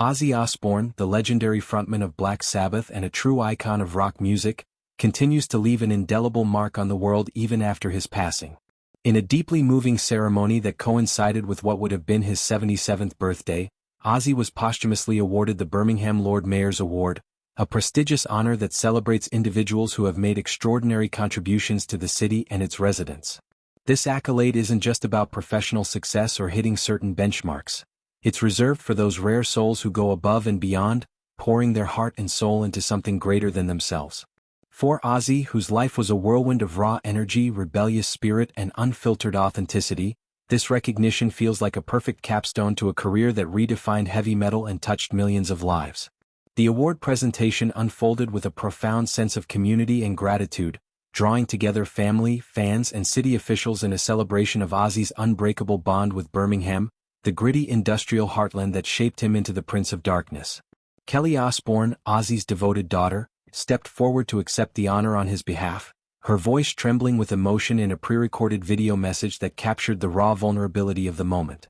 Ozzy Osbourne, the legendary frontman of Black Sabbath and a true icon of rock music, continues to leave an indelible mark on the world even after his passing. In a deeply moving ceremony that coincided with what would have been his 77th birthday, Ozzy was posthumously awarded the Birmingham Lord Mayor's Award, a prestigious honor that celebrates individuals who have made extraordinary contributions to the city and its residents. This accolade isn't just about professional success or hitting certain benchmarks. It's reserved for those rare souls who go above and beyond, pouring their heart and soul into something greater than themselves. For Ozzy, whose life was a whirlwind of raw energy, rebellious spirit, and unfiltered authenticity, this recognition feels like a perfect capstone to a career that redefined heavy metal and touched millions of lives. The award presentation unfolded with a profound sense of community and gratitude, drawing together family, fans, and city officials in a celebration of Ozzy's unbreakable bond with Birmingham, the gritty industrial heartland that shaped him into the Prince of Darkness. Kelly Osbourne, Ozzy's devoted daughter, stepped forward to accept the honor on his behalf, her voice trembling with emotion in a pre-recorded video message that captured the raw vulnerability of the moment.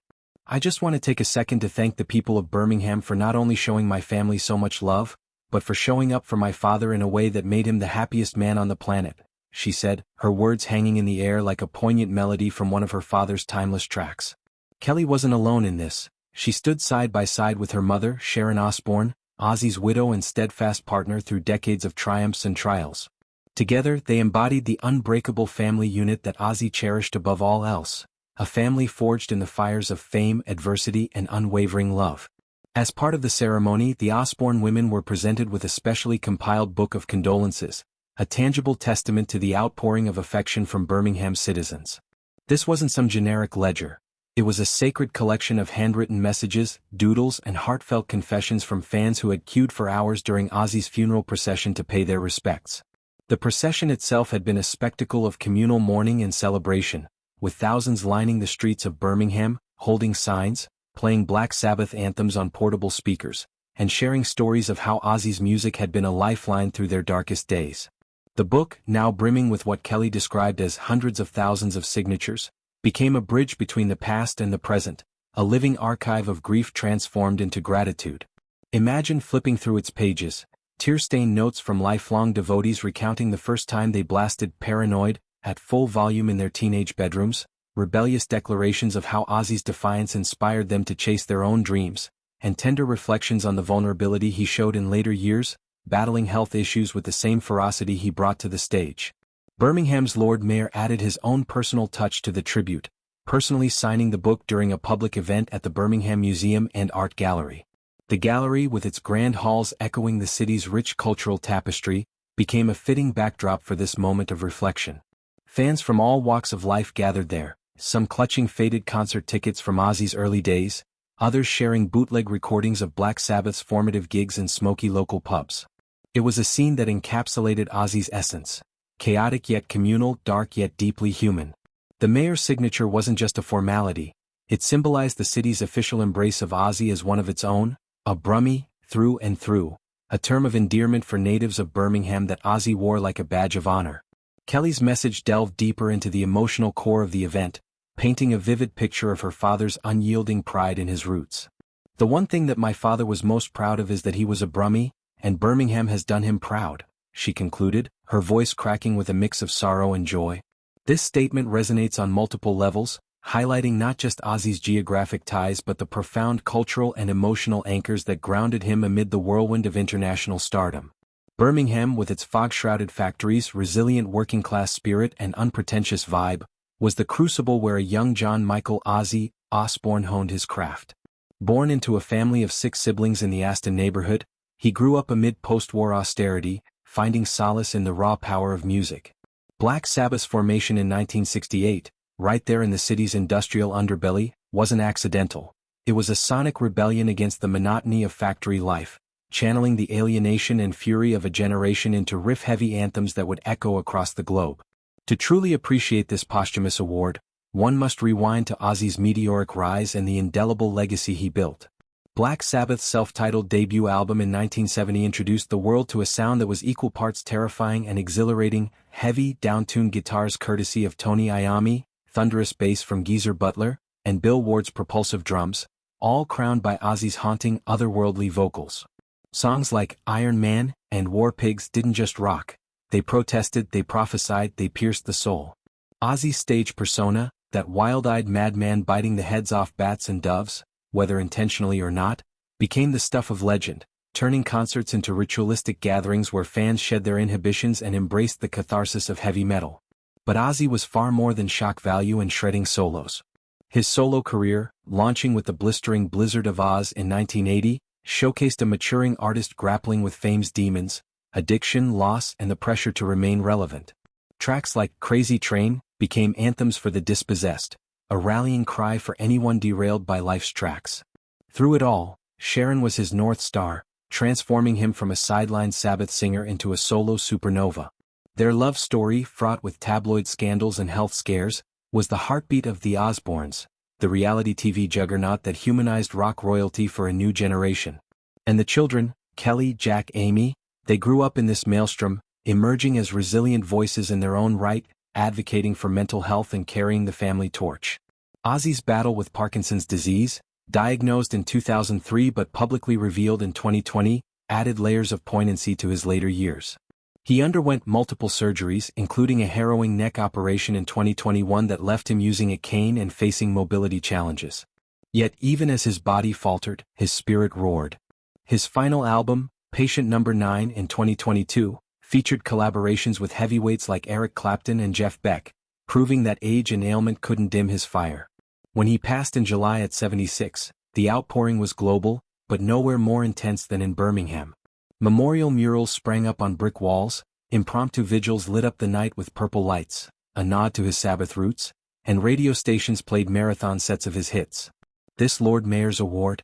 "I just want to take a second to thank the people of Birmingham for not only showing my family so much love, but for showing up for my father in a way that made him the happiest man on the planet," she said, her words hanging in the air like a poignant melody from one of her father's timeless tracks. Kelly wasn't alone in this. She stood side by side with her mother, Sharon Osbourne, Ozzy's widow and steadfast partner through decades of triumphs and trials. Together, they embodied the unbreakable family unit that Ozzy cherished above all else, a family forged in the fires of fame, adversity, and unwavering love. As part of the ceremony, the Osbourne women were presented with a specially compiled book of condolences, a tangible testament to the outpouring of affection from Birmingham citizens. This wasn't some generic ledger. It was a sacred collection of handwritten messages, doodles, and heartfelt confessions from fans who had queued for hours during Ozzy's funeral procession to pay their respects. The procession itself had been a spectacle of communal mourning and celebration, with thousands lining the streets of Birmingham, holding signs, playing Black Sabbath anthems on portable speakers, and sharing stories of how Ozzy's music had been a lifeline through their darkest days. The book, now brimming with what Kelly described as hundreds of thousands of signatures, became a bridge between the past and the present, a living archive of grief transformed into gratitude. Imagine flipping through its pages, tear-stained notes from lifelong devotees recounting the first time they blasted Paranoid at full volume in their teenage bedrooms, rebellious declarations of how Ozzy's defiance inspired them to chase their own dreams, and tender reflections on the vulnerability he showed in later years, battling health issues with the same ferocity he brought to the stage. Birmingham's Lord Mayor added his own personal touch to the tribute, personally signing the book during a public event at the Birmingham Museum and Art Gallery. The gallery, with its grand halls echoing the city's rich cultural tapestry, became a fitting backdrop for this moment of reflection. Fans from all walks of life gathered there, some clutching faded concert tickets from Ozzy's early days, others sharing bootleg recordings of Black Sabbath's formative gigs in smoky local pubs. It was a scene that encapsulated Ozzy's essence. Chaotic yet communal, dark yet deeply human. The mayor's signature wasn't just a formality, it symbolized the city's official embrace of Ozzy as one of its own, a Brummie, through and through, a term of endearment for natives of Birmingham that Ozzy wore like a badge of honor. Kelly's message delved deeper into the emotional core of the event, painting a vivid picture of her father's unyielding pride in his roots. "The one thing that my father was most proud of is that he was a Brummie, and Birmingham has done him proud," she concluded, her voice cracking with a mix of sorrow and joy. This statement resonates on multiple levels, highlighting not just Ozzy's geographic ties but the profound cultural and emotional anchors that grounded him amid the whirlwind of international stardom. Birmingham, with its fog-shrouded factories, resilient working-class spirit, and unpretentious vibe, was the crucible where a young John Michael Ozzy Osbourne honed his craft. Born into a family of 6 siblings in the Aston neighborhood, he grew up amid post-war austerity, finding solace in the raw power of music. Black Sabbath's formation in 1968, right there in the city's industrial underbelly, wasn't accidental. It was a sonic rebellion against the monotony of factory life, channeling the alienation and fury of a generation into riff-heavy anthems that would echo across the globe. To truly appreciate this posthumous award, one must rewind to Ozzy's meteoric rise and the indelible legacy he built. Black Sabbath's self-titled debut album in 1970 introduced the world to a sound that was equal parts terrifying and exhilarating, heavy, down-tuned guitars courtesy of Tony Iommi, thunderous bass from Geezer Butler, and Bill Ward's propulsive drums, all crowned by Ozzy's haunting, otherworldly vocals. Songs like Iron Man and War Pigs didn't just rock, they protested, they prophesied, they pierced the soul. Ozzy's stage persona, that wild-eyed madman biting the heads off bats and doves, whether intentionally or not, became the stuff of legend, turning concerts into ritualistic gatherings where fans shed their inhibitions and embraced the catharsis of heavy metal. But Ozzy was far more than shock value and shredding solos. His solo career, launching with the blistering Blizzard of Oz in 1980, showcased a maturing artist grappling with fame's demons, addiction, loss, and the pressure to remain relevant. Tracks like Crazy Train became anthems for the dispossessed, a rallying cry for anyone derailed by life's tracks. Through it all, Sharon was his North Star, transforming him from a sideline Sabbath singer into a solo supernova. Their love story, fraught with tabloid scandals and health scares, was the heartbeat of the Osbournes, the reality TV juggernaut that humanized rock royalty for a new generation. And the children, Kelly, Jack, Amy, they grew up in this maelstrom, emerging as resilient voices in their own right, advocating for mental health and carrying the family torch. Ozzy's battle with Parkinson's disease, diagnosed in 2003 but publicly revealed in 2020, added layers of poignancy to his later years. He underwent multiple surgeries, including a harrowing neck operation in 2021 that left him using a cane and facing mobility challenges. Yet even as his body faltered, his spirit roared. His final album, Patient Number 9 in 2022, featured collaborations with heavyweights like Eric Clapton and Jeff Beck, proving that age and ailment couldn't dim his fire. When he passed in July at 76, the outpouring was global, but nowhere more intense than in Birmingham. Memorial murals sprang up on brick walls, impromptu vigils lit up the night with purple lights, a nod to his Sabbath roots, and radio stations played marathon sets of his hits. This Lord Mayor's Award,